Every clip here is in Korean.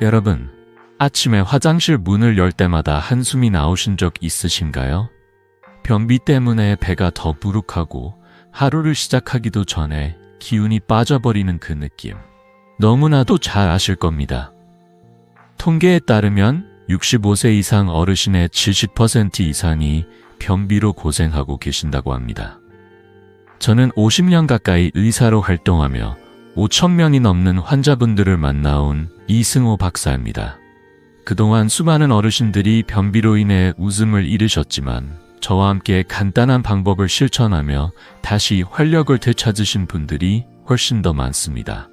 여러분, 아침에 화장실 문을 열 때마다 한숨이 나오신 적 있으신가요? 변비 때문에 배가 더부룩하고 하루를 시작하기도 전에 기운이 빠져버리는 그 느낌. 너무나도 잘 아실 겁니다. 통계에 따르면 65세 이상 어르신의 70% 이상이 변비로 고생하고 계신다고 합니다. 저는 50년 가까이 의사로 활동하며 5,000명이 넘는 환자분들을 만나온 이승호 박사입니다. 그동안 수많은 어르신들이 변비로 인해 웃음을 잃으셨지만 저와 함께 간단한 방법을 실천하며 다시 활력을 되찾으신 분들이 훨씬 더 많습니다.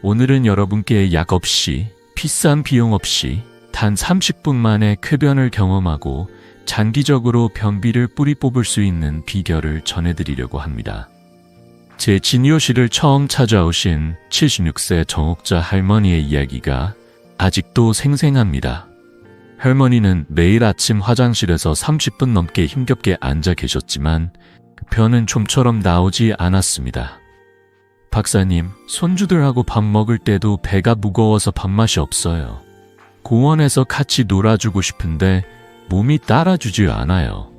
오늘은 여러분께 약 없이, 비싼 비용 없이 단 30분 만에 쾌변을 경험하고 장기적으로 변비를 뿌리 뽑을 수 있는 비결을 전해드리려고 합니다. 제 진료실을 처음 찾아오신 76세 정옥자 할머니의 이야기가 아직도 생생합니다. 할머니는 매일 아침 화장실에서 30분 넘게 힘겹게 앉아 계셨지만 변은 좀처럼 나오지 않았습니다. 박사님, 손주들하고 밥 먹을 때도 배가 무거워서 밥맛이 없어요. 공원에서 같이 놀아주고 싶은데 몸이 따라주질 않아요.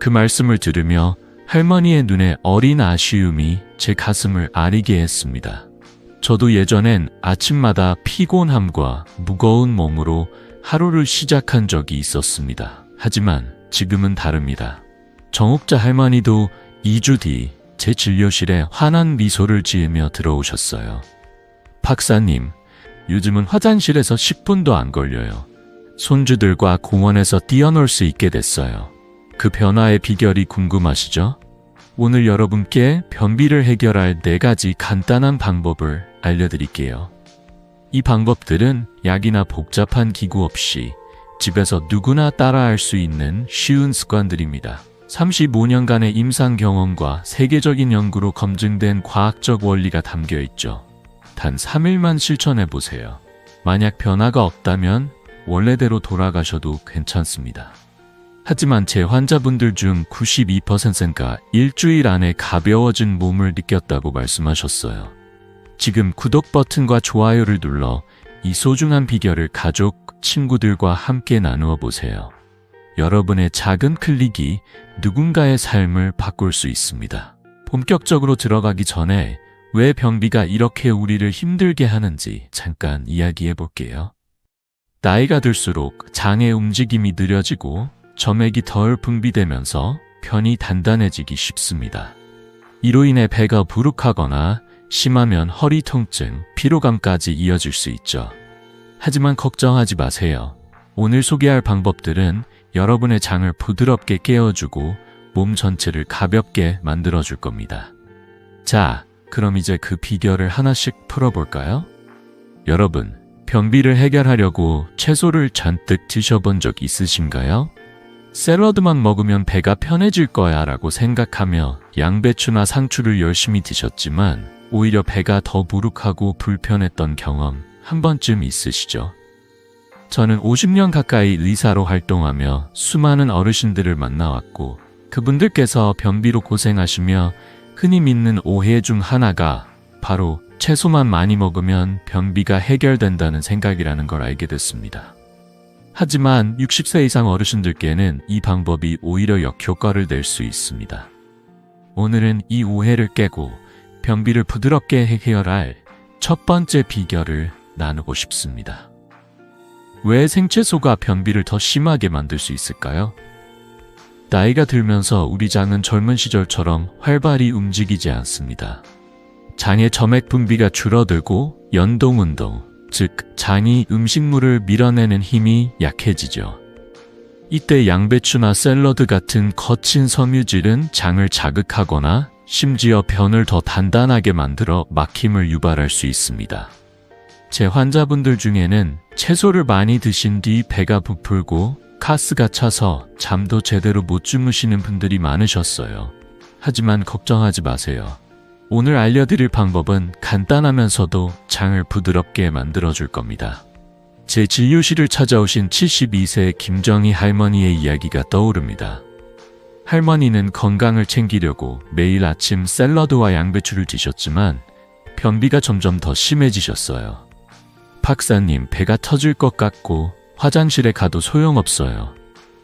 그 말씀을 들으며 할머니의 눈에 어린 아쉬움이 제 가슴을 아리게 했습니다. 저도 예전엔 아침마다 피곤함과 무거운 몸으로 하루를 시작한 적이 있었습니다. 하지만 지금은 다릅니다. 정옥자 할머니도 2주 뒤 제 진료실에 환한 미소를 지으며 들어오셨어요. 박사님, 요즘은 화장실에서 10분도 안 걸려요. 손주들과 공원에서 뛰어놀 수 있게 됐어요. 그 변화의 비결이 궁금하시죠? 오늘 여러분께 변비를 해결할 4가지 간단한 방법을 알려드릴게요. 이 방법들은 약이나 복잡한 기구 없이 집에서 누구나 따라할 수 있는 쉬운 습관들입니다. 35년간의 임상 경험과 세계적인 연구로 검증된 과학적 원리가 담겨 있죠. 단 3일만 실천해보세요. 만약 변화가 없다면 원래대로 돌아가셔도 괜찮습니다. 하지만 제 환자분들 중 92%가 일주일 안에 가벼워진 몸을 느꼈다고 말씀하셨어요. 지금 구독 버튼과 좋아요를 눌러 이 소중한 비결을 가족, 친구들과 함께 나누어 보세요. 여러분의 작은 클릭이 누군가의 삶을 바꿀 수 있습니다. 본격적으로 들어가기 전에 왜 변비가 이렇게 우리를 힘들게 하는지 잠깐 이야기해 볼게요. 나이가 들수록 장의 움직임이 느려지고 점액이 덜 분비되면서 편이 단단해지기 쉽습니다. 이로 인해 배가 부룩하거나 심하면 허리 통증, 피로감까지 이어질 수 있죠. 하지만 걱정하지 마세요. 오늘 소개할 방법들은 여러분의 장을 부드럽게 깨워주고 몸 전체를 가볍게 만들어줄 겁니다. 자, 그럼 이제 그 비결을 하나씩 풀어볼까요? 여러분, 변비를 해결하려고 채소를 잔뜩 드셔본 적 있으신가요? 샐러드만 먹으면 배가 편해질 거야 라고 생각하며 양배추나 상추를 열심히 드셨지만 오히려 배가 더 부룩하고 불편했던 경험 한 번쯤 있으시죠? 저는 50년 가까이 의사로 활동하며 수많은 어르신들을 만나왔고 그분들께서 변비로 고생하시며 흔히 믿는 오해 중 하나가 바로 채소만 많이 먹으면 변비가 해결된다는 생각이라는 걸 알게 됐습니다. 하지만 60세 이상 어르신들께는 이 방법이 오히려 역효과를 낼 수 있습니다. 오늘은 이 오해를 깨고 변비를 부드럽게 해결할 첫 번째 비결을 나누고 싶습니다. 왜 생채소가 변비를 더 심하게 만들 수 있을까요? 나이가 들면서 우리 장은 젊은 시절처럼 활발히 움직이지 않습니다. 장의 점액 분비가 줄어들고 연동운동, 즉 장이 음식물을 밀어내는 힘이 약해지죠. 이때 양배추나 샐러드 같은 거친 섬유질은 장을 자극하거나 심지어 변을 더 단단하게 만들어 막힘을 유발할 수 있습니다. 제 환자분들 중에는 채소를 많이 드신 뒤 배가 부풀고 가스가 차서 잠도 제대로 못 주무시는 분들이 많으셨어요. 하지만 걱정하지 마세요. 오늘 알려드릴 방법은 간단하면서도 장을 부드럽게 만들어줄 겁니다. 제 진료실을 찾아오신 72세 김정희 할머니의 이야기가 떠오릅니다. 할머니는 건강을 챙기려고 매일 아침 샐러드와 양배추를 드셨지만 변비가 점점 더 심해지셨어요. 박사님, 배가 터질 것 같고 화장실에 가도 소용없어요.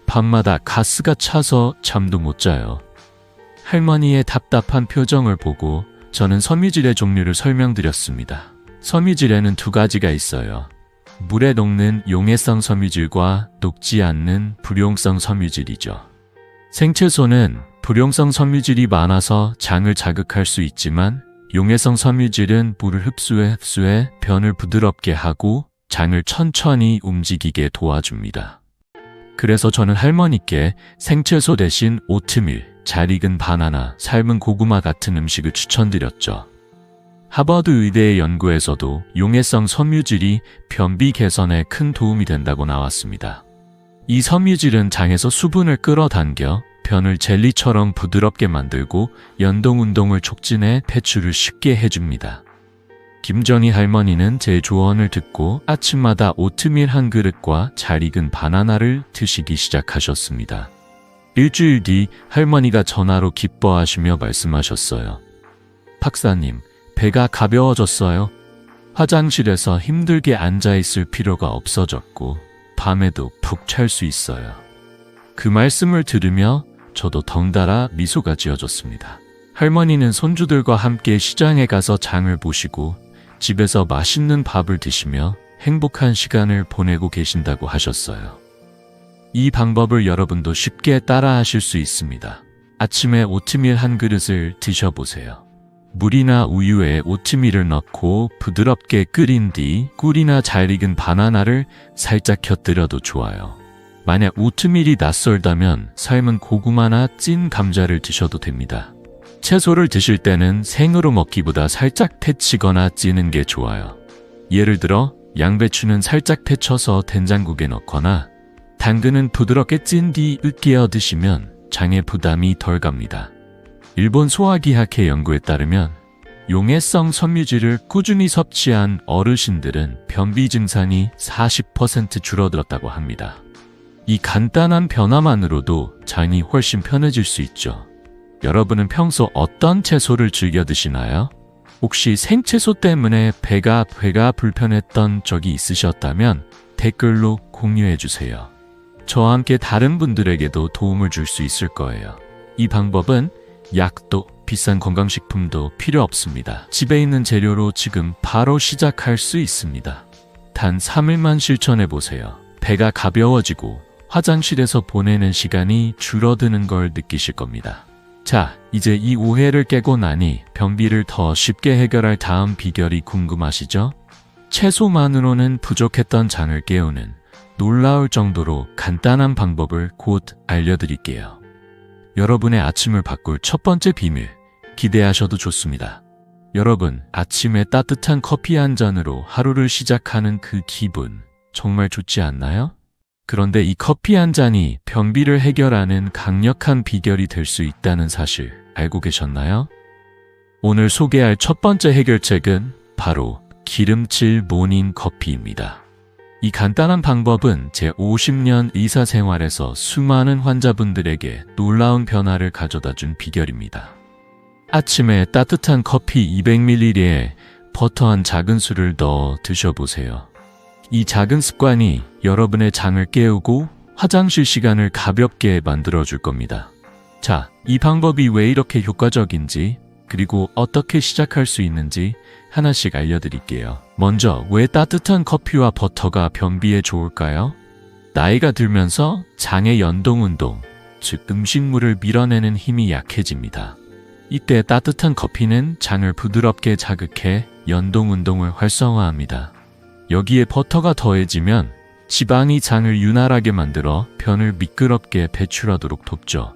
밤마다 가스가 차서 잠도 못 자요. 할머니의 답답한 표정을 보고 저는 섬유질의 종류를 설명드렸습니다. 섬유질에는 두 가지가 있어요. 물에 녹는 용해성 섬유질과 녹지 않는 불용성 섬유질이죠. 생채소는 불용성 섬유질이 많아서 장을 자극할 수 있지만 용해성 섬유질은 물을 흡수해 변을 부드럽게 하고 장을 천천히 움직이게 도와줍니다. 그래서 저는 할머니께 생채소 대신 오트밀, 잘 익은 바나나, 삶은 고구마 같은 음식을 추천드렸죠. 하버드 의대의 연구에서도 용해성 섬유질이 변비 개선에 큰 도움이 된다고 나왔습니다. 이 섬유질은 장에서 수분을 끌어당겨 변을 젤리처럼 부드럽게 만들고 연동 운동을 촉진해 배출을 쉽게 해줍니다. 김정희 할머니는 제 조언을 듣고 아침마다 오트밀 한 그릇과 잘 익은 바나나를 드시기 시작하셨습니다. 일주일 뒤 할머니가 전화로 기뻐하시며 말씀하셨어요. 박사님, 배가 가벼워졌어요. 화장실에서 힘들게 앉아있을 필요가 없어졌고 밤에도 푹 잘 수 있어요. 그 말씀을 들으며 저도 덩달아 미소가 지어졌습니다. 할머니는 손주들과 함께 시장에 가서 장을 보시고 집에서 맛있는 밥을 드시며 행복한 시간을 보내고 계신다고 하셨어요. 이 방법을 여러분도 쉽게 따라하실 수 있습니다. 아침에 오트밀 한 그릇을 드셔보세요. 물이나 우유에 오트밀을 넣고 부드럽게 끓인 뒤 꿀이나 잘 익은 바나나를 살짝 곁들여도 좋아요. 만약 오트밀이 낯설다면 삶은 고구마나 찐 감자를 드셔도 됩니다. 채소를 드실 때는 생으로 먹기보다 살짝 데치거나 찌는 게 좋아요. 예를 들어 양배추는 살짝 데쳐서 된장국에 넣거나 당근은 부드럽게 찐 뒤 으깨어 드시면 장에 부담이 덜 갑니다. 일본 소화기학회 연구에 따르면 용해성 섬유질을 꾸준히 섭취한 어르신들은 변비 증상이 40% 줄어들었다고 합니다. 이 간단한 변화만으로도 장이 훨씬 편해질 수 있죠. 여러분은 평소 어떤 채소를 즐겨 드시나요? 혹시 생채소 때문에 배가 불편했던 적이 있으셨다면 댓글로 공유해 주세요. 저와 함께 다른 분들에게도 도움을 줄 수 있을 거예요. 이 방법은 약도 비싼 건강식품도 필요 없습니다. 집에 있는 재료로 지금 바로 시작할 수 있습니다. 단 3일만 실천해 보세요. 배가 가벼워지고 화장실에서 보내는 시간이 줄어드는 걸 느끼실 겁니다. 자, 이제 이 오해를 깨고 나니 변비를 더 쉽게 해결할 다음 비결이 궁금하시죠? 채소만으로는 부족했던 장을 깨우는 놀라울 정도로 간단한 방법을 곧 알려드릴게요. 여러분의 아침을 바꿀 첫 번째 비밀, 기대하셔도 좋습니다. 여러분, 아침에 따뜻한 커피 한 잔으로 하루를 시작하는 그 기분, 정말 좋지 않나요? 그런데 이 커피 한 잔이 변비를 해결하는 강력한 비결이 될 수 있다는 사실 알고 계셨나요? 오늘 소개할 첫 번째 해결책은 바로 기름칠 모닝 커피입니다. 이 간단한 방법은 제 50년 의사 생활에서 수많은 환자분들에게 놀라운 변화를 가져다 준 비결입니다. 아침에 따뜻한 커피 200ml에 버터 한 작은 술을 넣어 드셔보세요. 이 작은 습관이 여러분의 장을 깨우고 화장실 시간을 가볍게 만들어줄 겁니다. 자, 이 방법이 왜 이렇게 효과적인지 그리고 어떻게 시작할 수 있는지 하나씩 알려드릴게요. 먼저 왜 따뜻한 커피와 버터가 변비에 좋을까요? 나이가 들면서 장의 연동운동, 즉 음식물을 밀어내는 힘이 약해집니다. 이때 따뜻한 커피는 장을 부드럽게 자극해 연동운동을 활성화합니다. 여기에 버터가 더해지면 지방이 장을 윤활하게 만들어 변을 미끄럽게 배출하도록 돕죠.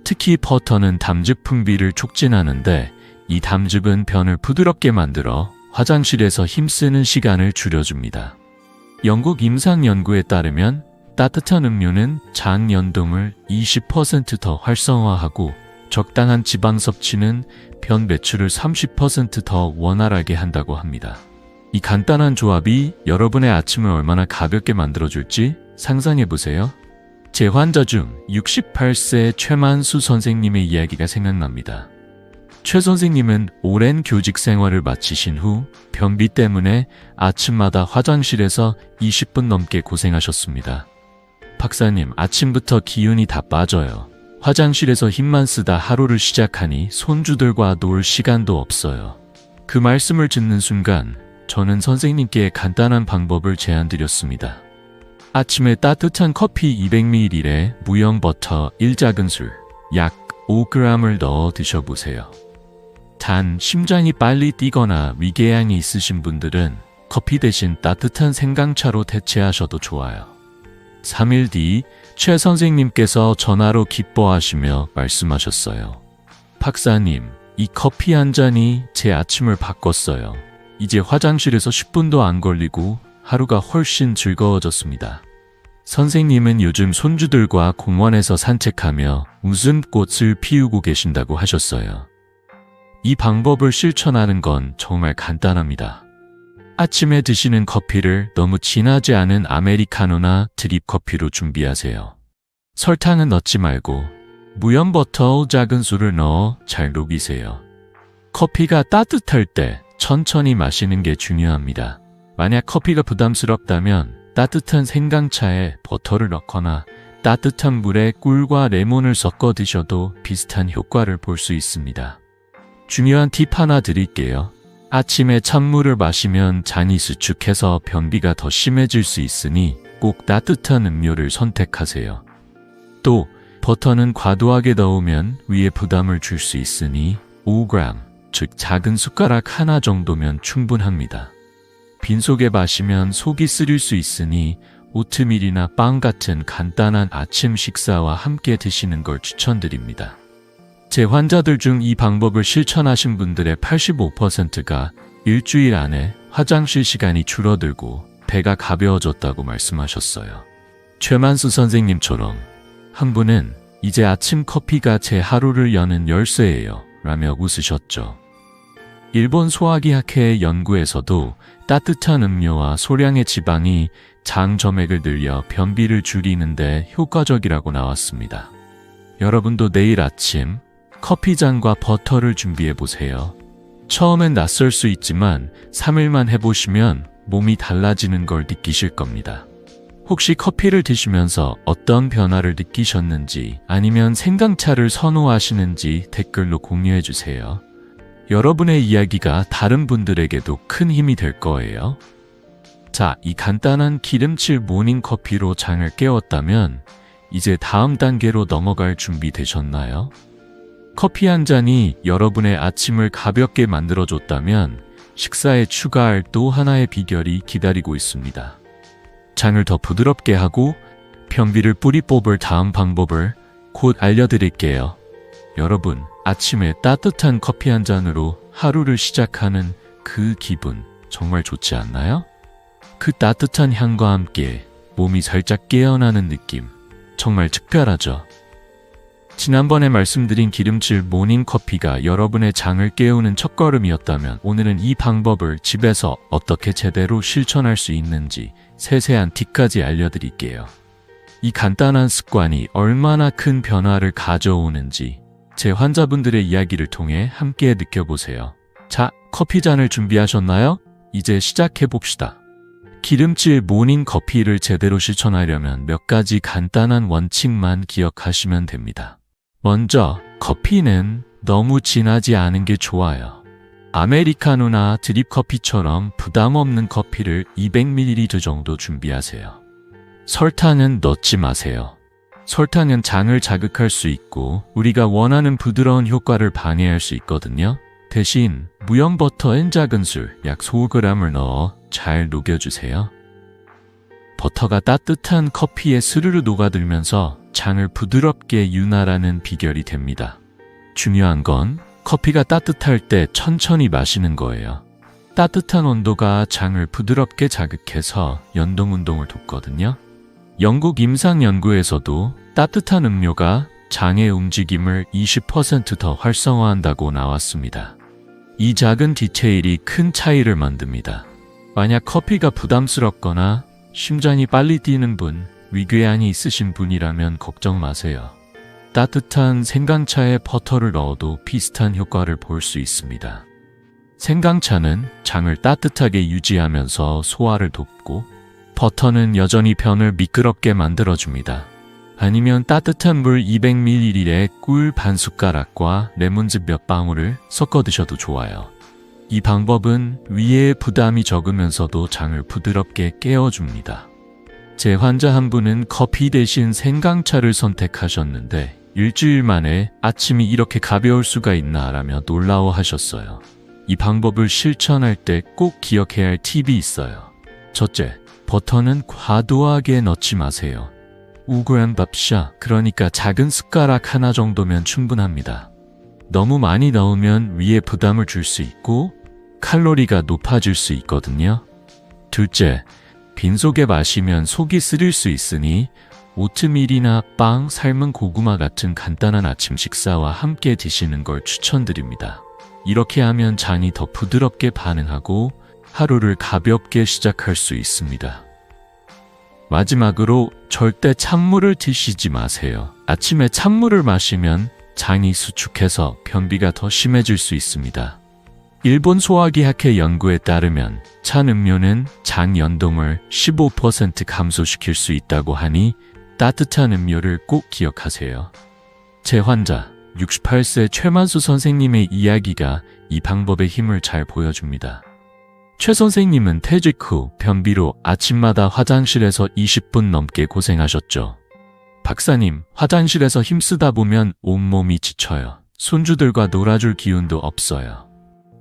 특히 버터는 담즙 분비를 촉진하는데 이 담즙은 변을 부드럽게 만들어 화장실에서 힘쓰는 시간을 줄여줍니다. 영국 임상 연구에 따르면 따뜻한 음료는 장 연동을 20% 더 활성화하고 적당한 지방 섭취는 변 배출을 30% 더 원활하게 한다고 합니다. 이 간단한 조합이 여러분의 아침을 얼마나 가볍게 만들어줄지 상상해보세요. 제 환자 중 68세 최만수 선생님의 이야기가 생각납니다. 최 선생님은 오랜 교직 생활을 마치신 후 변비 때문에 아침마다 화장실에서 20분 넘게 고생하셨습니다. 박사님, 아침부터 기운이 다 빠져요. 화장실에서 힘만 쓰다 하루를 시작하니 손주들과 놀 시간도 없어요. 그 말씀을 듣는 순간 저는 선생님께 간단한 방법을 제안드렸습니다. 아침에 따뜻한 커피 200ml에 무염 버터 1작은술, 약 5g을 넣어 드셔보세요. 단, 심장이 빨리 뛰거나 위궤양이 있으신 분들은 커피 대신 따뜻한 생강차로 대체하셔도 좋아요. 3일 뒤 최 선생님께서 전화로 기뻐하시며 말씀하셨어요. 박사님, 이 커피 한 잔이 제 아침을 바꿨어요. 이제 화장실에서 10분도 안 걸리고 하루가 훨씬 즐거워졌습니다. 선생님은 요즘 손주들과 공원에서 산책하며 웃음꽃을 피우고 계신다고 하셨어요. 이 방법을 실천하는 건 정말 간단합니다. 아침에 드시는 커피를 너무 진하지 않은 아메리카노나 드립 커피로 준비하세요. 설탕은 넣지 말고 무염 버터 작은 술을 넣어 잘 녹이세요. 커피가 따뜻할 때 천천히 마시는 게 중요합니다. 만약 커피가 부담스럽다면 따뜻한 생강차에 버터를 넣거나 따뜻한 물에 꿀과 레몬을 섞어 드셔도 비슷한 효과를 볼 수 있습니다. 중요한 팁 하나 드릴게요. 아침에 찬물을 마시면 잔이 수축해서 변비가 더 심해질 수 있으니 꼭 따뜻한 음료를 선택하세요. 또 버터는 과도하게 넣으면 위에 부담을 줄 수 있으니 5g, 즉 작은 숟가락 하나 정도면 충분합니다. 빈속에 마시면 속이 쓰릴 수 있으니 오트밀이나 빵 같은 간단한 아침 식사와 함께 드시는 걸 추천드립니다. 제 환자들 중 이 방법을 실천하신 분들의 85%가 일주일 안에 화장실 시간이 줄어들고 배가 가벼워졌다고 말씀하셨어요. 최만수 선생님처럼 한 분은 이제 아침 커피가 제 하루를 여는 열쇠예요 라며 웃으셨죠. 일본 소화기학회의 연구에서도 따뜻한 음료와 소량의 지방이 장 점액을 늘려 변비를 줄이는데 효과적이라고 나왔습니다. 여러분도 내일 아침 커피잔과 버터를 준비해보세요. 처음엔 낯설 수 있지만 3일만 해보시면 몸이 달라지는 걸 느끼실 겁니다. 혹시 커피를 드시면서 어떤 변화를 느끼셨는지 아니면 생강차를 선호하시는지 댓글로 공유해주세요. 여러분의 이야기가 다른 분들에게도 큰 힘이 될 거예요. 자, 이 간단한 기름칠 모닝커피로 장을 깨웠다면 이제 다음 단계로 넘어갈 준비 되셨나요? 커피 한 잔이 여러분의 아침을 가볍게 만들어줬다면 식사에 추가할 또 하나의 비결이 기다리고 있습니다. 장을 더 부드럽게 하고 변비를 뿌리 뽑을 다음 방법을 곧 알려드릴게요. 여러분, 아침에 따뜻한 커피 한 잔으로 하루를 시작하는 그 기분 정말 좋지 않나요? 그 따뜻한 향과 함께 몸이 살짝 깨어나는 느낌 정말 특별하죠. 지난번에 말씀드린 기름칠 모닝커피가 여러분의 장을 깨우는 첫걸음이었다면 오늘은 이 방법을 집에서 어떻게 제대로 실천할 수 있는지 세세한 팁까지 알려드릴게요. 이 간단한 습관이 얼마나 큰 변화를 가져오는지 제 환자분들의 이야기를 통해 함께 느껴보세요. 자, 커피잔을 준비하셨나요? 이제 시작해봅시다. 기름칠 모닝커피를 제대로 실천하려면 몇 가지 간단한 원칙만 기억하시면 됩니다. 먼저, 커피는 너무 진하지 않은 게 좋아요. 아메리카노나 드립커피처럼 부담 없는 커피를 200ml 정도 준비하세요. 설탕은 넣지 마세요. 설탕은 장을 자극할 수 있고 우리가 원하는 부드러운 효과를 방해할 수 있거든요. 대신 무염 버터 N작은술 약 5g을 넣어 잘 녹여주세요. 버터가 따뜻한 커피에 스르르 녹아들면서 장을 부드럽게 윤활하는 비결이 됩니다. 중요한 건 커피가 따뜻할 때 천천히 마시는 거예요. 따뜻한 온도가 장을 부드럽게 자극해서 연동운동을 돕거든요. 영국 임상 연구에서도 따뜻한 음료가 장의 움직임을 20% 더 활성화한다고 나왔습니다. 이 작은 디테일이 큰 차이를 만듭니다. 만약 커피가 부담스럽거나 심장이 빨리 뛰는 분, 위궤양이 있으신 분이라면 걱정 마세요. 따뜻한 생강차에 버터를 넣어도 비슷한 효과를 볼 수 있습니다. 생강차는 장을 따뜻하게 유지하면서 소화를 돕고 버터는 여전히 변을 미끄럽게 만들어줍니다. 아니면 따뜻한 물 200ml에 꿀 반 숟가락과 레몬즙 몇 방울을 섞어 드셔도 좋아요. 이 방법은 위에 부담이 적으면서도 장을 부드럽게 깨워줍니다. 제 환자 한 분은 커피 대신 생강차를 선택하셨는데 일주일 만에 아침이 이렇게 가벼울 수가 있나 라며 놀라워하셨어요. 이 방법을 실천할 때 꼭 기억해야 할 팁이 있어요. 첫째, 버터는 과도하게 넣지 마세요. 5g 밥샤, 그러니까 작은 숟가락 하나 정도면 충분합니다. 너무 많이 넣으면 위에 부담을 줄 수 있고 칼로리가 높아질 수 있거든요. 둘째, 빈속에 마시면 속이 쓰릴 수 있으니 오트밀이나 빵, 삶은 고구마 같은 간단한 아침 식사와 함께 드시는 걸 추천드립니다. 이렇게 하면 장이 더 부드럽게 반응하고 하루를 가볍게 시작할 수 있습니다. 마지막으로 절대 찬물을 드시지 마세요. 아침에 찬물을 마시면 장이 수축해서 변비가 더 심해질 수 있습니다. 일본 소화기학회 연구에 따르면 찬 음료는 장 연동을 15% 감소시킬 수 있다고 하니 따뜻한 음료를 꼭 기억하세요. 제 환자 68세 최만수 선생님의 이야기가 이 방법의 힘을 잘 보여줍니다. 최 선생님은 퇴직 후 변비로 아침마다 화장실에서 20분 넘게 고생하셨죠. 박사님, 화장실에서 힘쓰다 보면 온몸이 지쳐요. 손주들과 놀아줄 기운도 없어요.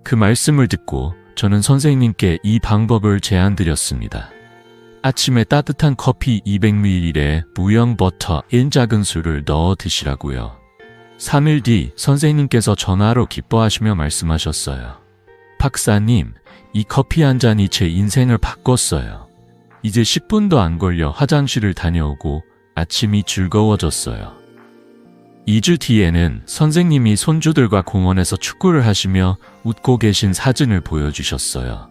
그 말씀을 듣고 저는 선생님께 이 방법을 제안드렸습니다. 아침에 따뜻한 커피 200ml에 무형 버터 1작은술을 넣어 드시라고요. 3일 뒤 선생님께서 전화로 기뻐하시며 말씀하셨어요. 박사님, 이 커피 한 잔이 제 인생을 바꿨어요. 이제 10분도 안 걸려 화장실을 다녀오고 아침이 즐거워졌어요. 2주 뒤에는 선생님이 손주들과 공원에서 축구를 하시며 웃고 계신 사진을 보여주셨어요.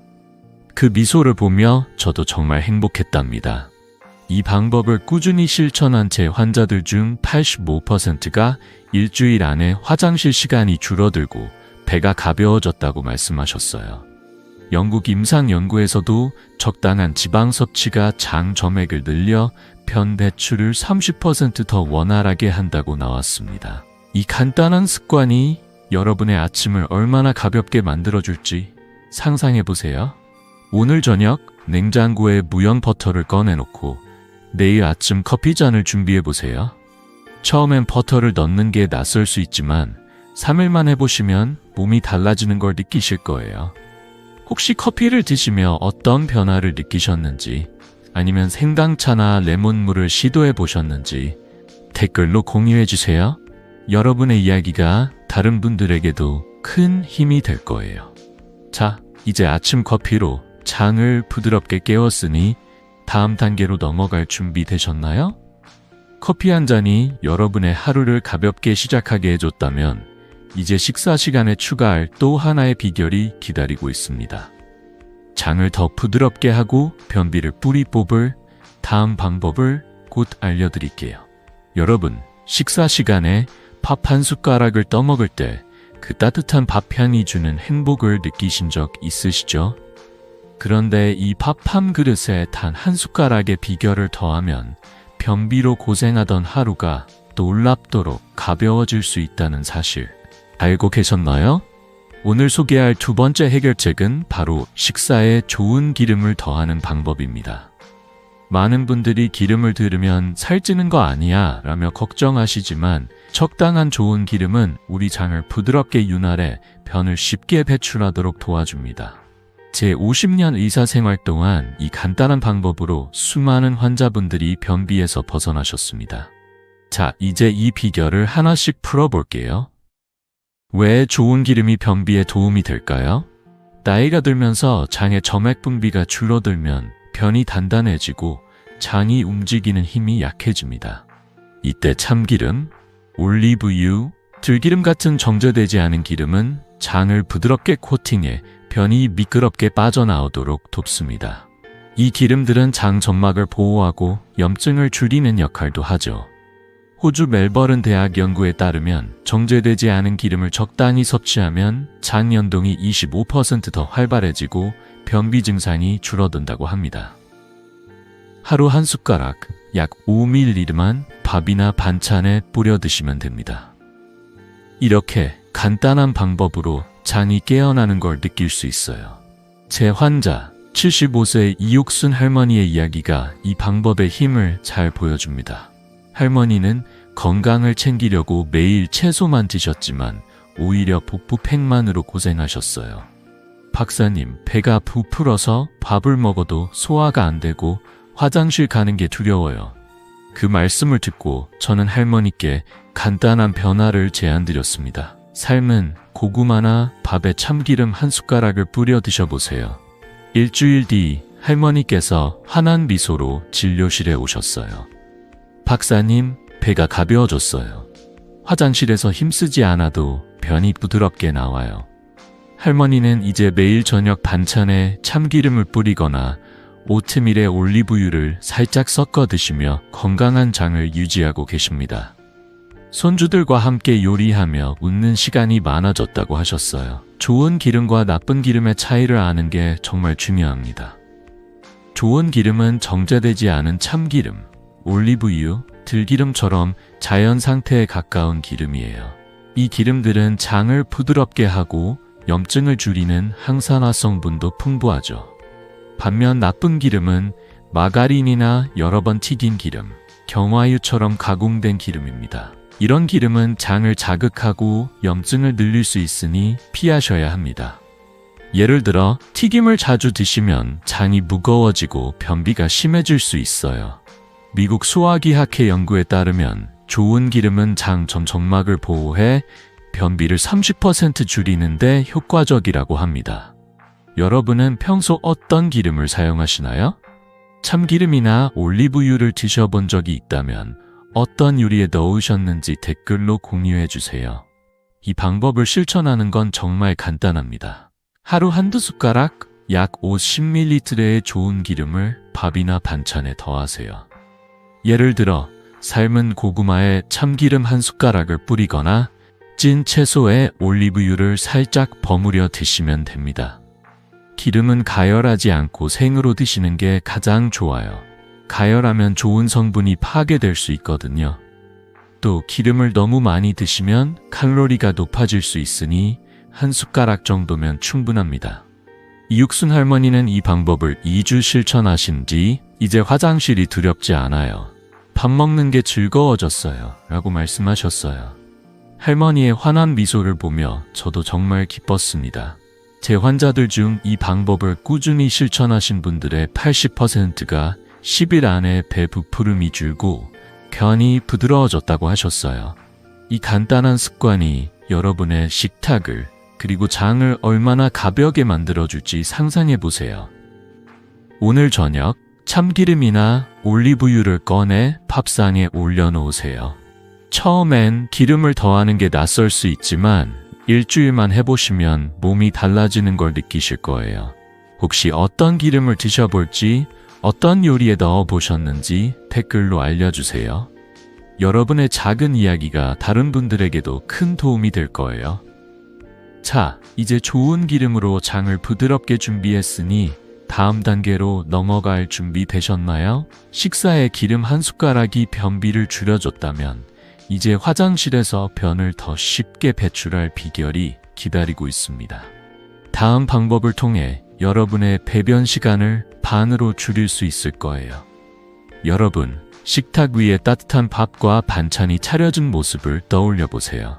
그 미소를 보며 저도 정말 행복했답니다. 이 방법을 꾸준히 실천한 제 환자들 중 85%가 일주일 안에 화장실 시간이 줄어들고 배가 가벼워졌다고 말씀하셨어요. 영국 임상연구에서도 적당한 지방 섭취가 장 점액을 늘려 변 배출을 30% 더 원활하게 한다고 나왔습니다. 이 간단한 습관이 여러분의 아침을 얼마나 가볍게 만들어줄지 상상해보세요. 오늘 저녁 냉장고에 무형 버터를 꺼내놓고 내일 아침 커피잔을 준비해보세요. 처음엔 버터를 넣는 게 낯설 수 있지만 3일만 해보시면 몸이 달라지는 걸 느끼실 거예요. 혹시 커피를 드시며 어떤 변화를 느끼셨는지 아니면 생강차나 레몬물을 시도해 보셨는지 댓글로 공유해 주세요. 여러분의 이야기가 다른 분들에게도 큰 힘이 될 거예요. 자, 이제 아침 커피로 장을 부드럽게 깨웠으니 다음 단계로 넘어갈 준비 되셨나요? 커피 한 잔이 여러분의 하루를 가볍게 시작하게 해줬다면 이제 식사 시간에 추가할 또 하나의 비결이 기다리고 있습니다. 장을 더 부드럽게 하고 변비를 뿌리 뽑을 다음 방법을 곧 알려드릴게요. 여러분, 식사 시간에 밥 한 숟가락을 떠먹을 때 그 따뜻한 밥 향이 주는 행복을 느끼신 적 있으시죠? 그런데 이 밥 한 그릇에 단 한 숟가락의 비결을 더하면 변비로 고생하던 하루가 놀랍도록 가벼워질 수 있다는 사실 알고 계셨나요? 오늘 소개할 두 번째 해결책은 바로 식사에 좋은 기름을 더하는 방법입니다. 많은 분들이 기름을 들으면 살찌는 거 아니야 라며 걱정하시지만 적당한 좋은 기름은 우리 장을 부드럽게 윤활해 변을 쉽게 배출하도록 도와줍니다. 제 50년 의사생활 동안 이 간단한 방법으로 수많은 환자분들이 변비에서 벗어나셨습니다. 자, 이제 이 비결을 하나씩 풀어볼게요. 왜 좋은 기름이 변비에 도움이 될까요? 나이가 들면서 장의 점액 분비가 줄어들면 변이 단단해지고 장이 움직이는 힘이 약해집니다. 이때 참기름, 올리브유, 들기름 같은 정제되지 않은 기름은 장을 부드럽게 코팅해 변이 미끄럽게 빠져나오도록 돕습니다. 이 기름들은 장 점막을 보호하고 염증을 줄이는 역할도 하죠. 호주 멜버른 대학 연구에 따르면 정제되지 않은 기름을 적당히 섭취하면 장 연동이 25% 더 활발해지고 변비 증상이 줄어든다고 합니다. 하루 한 숟가락, 약 5ml만 밥이나 반찬에 뿌려 드시면 됩니다. 이렇게 간단한 방법으로 장이 깨어나는 걸 느낄 수 있어요. 제 환자 75세 이육순 할머니의 이야기가 이 방법의 힘을 잘 보여줍니다. 할머니는 건강을 챙기려고 매일 채소만 드셨지만 오히려 복부팽만으로 고생하셨어요. 박사님, 배가 부풀어서 밥을 먹어도 소화가 안 되고 화장실 가는 게 두려워요. 그 말씀을 듣고 저는 할머니께 간단한 변화를 제안드렸습니다. 삶은 고구마나 밥에 참기름 한 숟가락을 뿌려 드셔보세요. 일주일 뒤 할머니께서 환한 미소로 진료실에 오셨어요. 박사님, 배가 가벼워졌어요. 화장실에서 힘쓰지 않아도 변이 부드럽게 나와요. 할머니는 이제 매일 저녁 반찬에 참기름을 뿌리거나 오트밀에 올리브유를 살짝 섞어 드시며 건강한 장을 유지하고 계십니다. 손주들과 함께 요리하며 웃는 시간이 많아졌다고 하셨어요. 좋은 기름과 나쁜 기름의 차이를 아는 게 정말 중요합니다. 좋은 기름은 정제되지 않은 참기름, 올리브유, 들기름처럼 자연 상태에 가까운 기름이에요. 이 기름들은 장을 부드럽게 하고 염증을 줄이는 항산화 성분도 풍부하죠. 반면 나쁜 기름은 마가린이나 여러 번 튀긴 기름, 경화유처럼 가공된 기름입니다. 이런 기름은 장을 자극하고 염증을 늘릴 수 있으니 피하셔야 합니다. 예를 들어 튀김을 자주 드시면 장이 무거워지고 변비가 심해질 수 있어요. 미국 소화기학회 연구에 따르면 좋은 기름은 장 점막을 보호해 변비를 30% 줄이는데 효과적이라고 합니다. 여러분은 평소 어떤 기름을 사용하시나요? 참기름이나 올리브유를 드셔본 적이 있다면 어떤 요리에 넣으셨는지 댓글로 공유해 주세요. 이 방법을 실천하는 건 정말 간단합니다. 하루 한두 숟가락, 약 50ml의 좋은 기름을 밥이나 반찬에 더하세요. 예를 들어 삶은 고구마에 참기름 한 숟가락을 뿌리거나 찐 채소에 올리브유를 살짝 버무려 드시면 됩니다. 기름은 가열하지 않고 생으로 드시는 게 가장 좋아요. 가열하면 좋은 성분이 파괴될 수 있거든요. 또 기름을 너무 많이 드시면 칼로리가 높아질 수 있으니 한 숟가락 정도면 충분합니다. 이육순 할머니는 이 방법을 2주 실천하신 뒤 이제 화장실이 두렵지 않아요. 밥 먹는 게 즐거워졌어요. 라고 말씀하셨어요. 할머니의 환한 미소를 보며 저도 정말 기뻤습니다. 제 환자들 중 이 방법을 꾸준히 실천하신 분들의 80%가 10일 안에 배 부푸름이 줄고 변이 부드러워졌다고 하셨어요. 이 간단한 습관이 여러분의 식탁을 그리고 장을 얼마나 가볍게 만들어줄지 상상해보세요. 오늘 저녁 참기름이나 올리브유를 꺼내 밥상에 올려놓으세요. 처음엔 기름을 더하는 게 낯설 수 있지만 일주일만 해보시면 몸이 달라지는 걸 느끼실 거예요. 혹시 어떤 기름을 드셔볼지, 어떤 요리에 넣어보셨는지 댓글로 알려주세요. 여러분의 작은 이야기가 다른 분들에게도 큰 도움이 될 거예요. 자, 이제 좋은 기름으로 장을 부드럽게 준비했으니 다음 단계로 넘어갈 준비 되셨나요? 식사에 기름 한 숟가락이 변비를 줄여줬다면 이제 화장실에서 변을 더 쉽게 배출할 비결이 기다리고 있습니다. 다음 방법을 통해 여러분의 배변 시간을 반으로 줄일 수 있을 거예요. 여러분, 식탁 위에 따뜻한 밥과 반찬이 차려진 모습을 떠올려 보세요.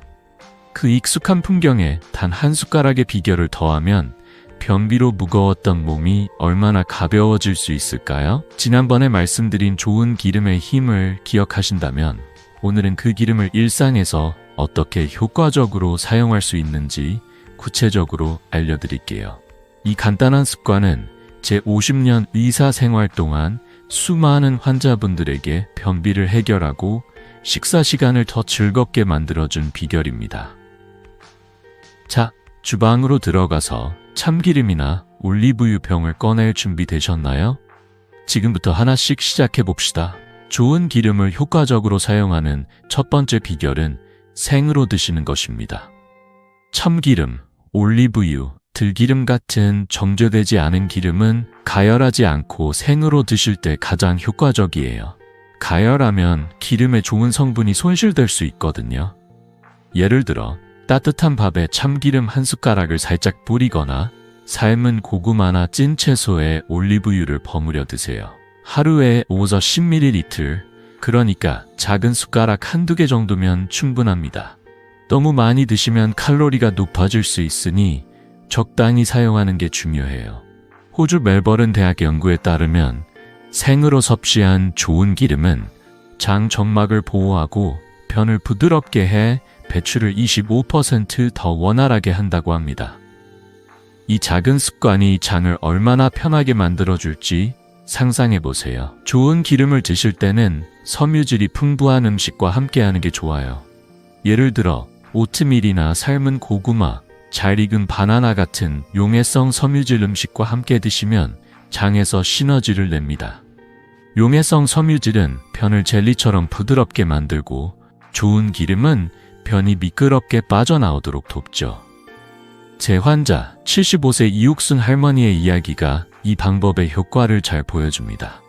그 익숙한 풍경에 단 한 숟가락의 비결을 더하면 변비로 무거웠던 몸이 얼마나 가벼워질 수 있을까요? 지난번에 말씀드린 좋은 기름의 힘을 기억하신다면 오늘은 그 기름을 일상에서 어떻게 효과적으로 사용할 수 있는지 구체적으로 알려드릴게요. 이 간단한 습관은 제 50년 의사 생활 동안 수많은 환자분들에게 변비를 해결하고 식사 시간을 더 즐겁게 만들어준 비결입니다. 자, 주방으로 들어가서 참기름이나 올리브유 병을 꺼낼 준비 되셨나요? 지금부터 하나씩 시작해 봅시다. 좋은 기름을 효과적으로 사용하는 첫 번째 비결은 생으로 드시는 것입니다. 참기름, 올리브유, 들기름 같은 정제되지 않은 기름은 가열하지 않고 생으로 드실 때 가장 효과적이에요. 가열하면 기름의 좋은 성분이 손실될 수 있거든요. 예를 들어 따뜻한 밥에 참기름 한 숟가락을 살짝 뿌리거나 삶은 고구마나 찐 채소에 올리브유를 버무려 드세요. 하루에 5에서 10ml, 그러니까 작은 숟가락 한두 개 정도면 충분합니다. 너무 많이 드시면 칼로리가 높아질 수 있으니 적당히 사용하는 게 중요해요. 호주 멜버른 대학 연구에 따르면 생으로 섭취한 좋은 기름은 장 점막을 보호하고 변을 부드럽게 해 배출을 25% 더 원활하게 한다고 합니다. 이 작은 습관이 장을 얼마나 편하게 만들어줄지 상상해 보세요. 좋은 기름을 드실 때는 섬유질이 풍부한 음식과 함께하는 게 좋아요. 예를 들어 오트밀이나 삶은 고구마, 잘 익은 바나나 같은 용해성 섬유질 음식과 함께 드시면 장에서 시너지를 냅니다. 용해성 섬유질은 변을 젤리처럼 부드럽게 만들고 좋은 기름은 변이 미끄럽게 빠져나오도록 돕죠. 제 환자 75세 이육순 할머니의 이야기가 이 방법의 효과를 잘 보여줍니다.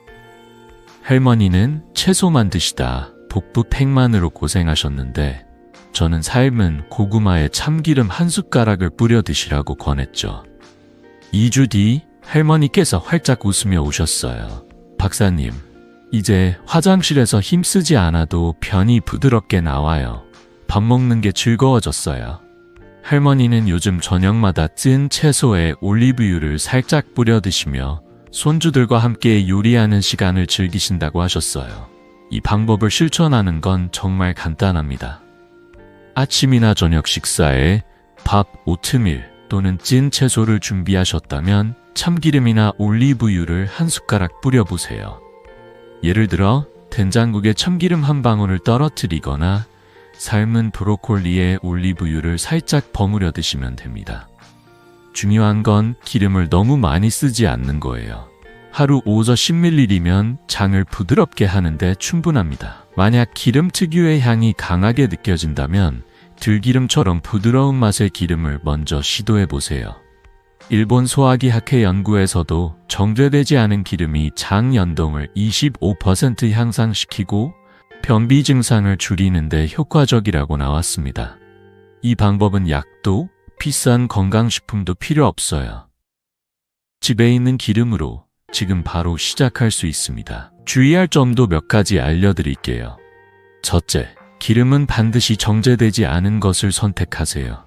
할머니는 채소만 드시다 복부 팽만으로 고생하셨는데 저는 삶은 고구마에 참기름 한 숟가락을 뿌려 드시라고 권했죠. 2주 뒤 할머니께서 활짝 웃으며 오셨어요. 박사님, 이제 화장실에서 힘쓰지 않아도 변이 부드럽게 나와요. 밥 먹는 게 즐거워졌어요. 할머니는 요즘 저녁마다 찐 채소에 올리브유를 살짝 뿌려 드시며 손주들과 함께 요리하는 시간을 즐기신다고 하셨어요. 이 방법을 실천하는 건 정말 간단합니다. 아침이나 저녁 식사에 밥, 오트밀 또는 찐 채소를 준비하셨다면 참기름이나 올리브유를 한 숟가락 뿌려보세요. 예를 들어 된장국에 참기름 한 방울을 떨어뜨리거나 삶은 브로콜리에 올리브유를 살짝 버무려 드시면 됩니다. 중요한 건 기름을 너무 많이 쓰지 않는 거예요. 하루 5에서 10ml면 장을 부드럽게 하는데 충분합니다. 만약 기름 특유의 향이 강하게 느껴진다면 들기름처럼 부드러운 맛의 기름을 먼저 시도해 보세요. 일본 소화기 학회 연구에서도 정제되지 않은 기름이 장 연동을 25% 향상시키고 변비 증상을 줄이는 데 효과적이라고 나왔습니다. 이 방법은 약도 비싼 건강식품도 필요 없어요. 집에 있는 기름으로 지금 바로 시작할 수 있습니다. 주의할 점도 몇 가지 알려드릴게요. 첫째, 기름은 반드시 정제되지 않은 것을 선택하세요.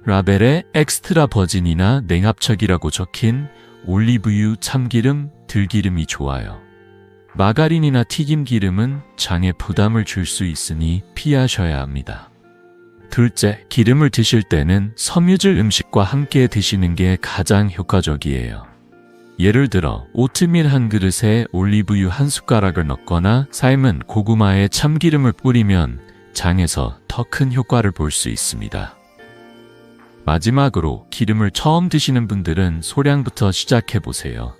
라벨에 엑스트라 버진이나 냉합척이라고 적힌 올리브유, 참기름, 들기름이 좋아요. 마가린이나 튀김 기름은 장에 부담을 줄 수 있으니 피하셔야 합니다. 둘째, 기름을 드실 때는 섬유질 음식과 함께 드시는 게 가장 효과적이에요. 예를 들어 오트밀 한 그릇에 올리브유 한 숟가락을 넣거나 삶은 고구마에 참기름을 뿌리면 장에서 더 큰 효과를 볼 수 있습니다. 마지막으로 기름을 처음 드시는 분들은 소량부터 시작해 보세요.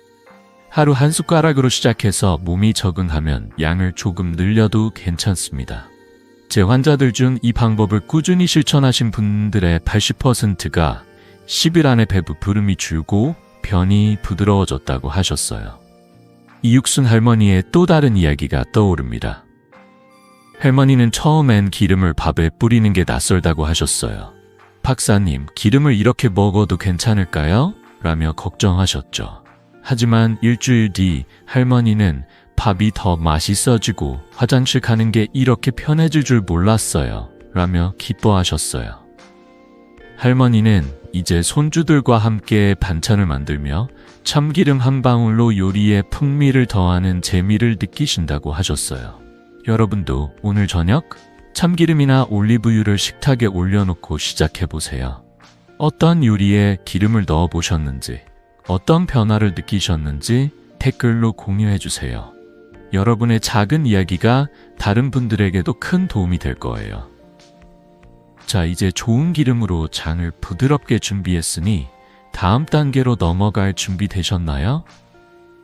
하루 한 숟가락으로 시작해서 몸이 적응하면 양을 조금 늘려도 괜찮습니다. 제 환자들 중 이 방법을 꾸준히 실천하신 분들의 80%가 10일 안에 배부름이 줄고 변이 부드러워졌다고 하셨어요. 이육순 할머니의 또 다른 이야기가 떠오릅니다. 할머니는 처음엔 기름을 밥에 뿌리는 게 낯설다고 하셨어요. 박사님, 기름을 이렇게 먹어도 괜찮을까요? 라며 걱정하셨죠. 하지만 일주일 뒤 할머니는 밥이 더 맛있어지고 화장실 가는 게 이렇게 편해질 줄 몰랐어요. 라며 기뻐하셨어요. 할머니는 이제 손주들과 함께 반찬을 만들며 참기름 한 방울로 요리에 풍미를 더하는 재미를 느끼신다고 하셨어요. 여러분도 오늘 저녁 참기름이나 올리브유를 식탁에 올려놓고 시작해보세요. 어떤 요리에 기름을 넣어 보셨는지, 어떤 변화를 느끼셨는지 댓글로 공유해주세요. 여러분의 작은 이야기가 다른 분들에게도 큰 도움이 될 거예요. 자, 이제 좋은 기름으로 장을 부드럽게 준비했으니 다음 단계로 넘어갈 준비 되셨나요?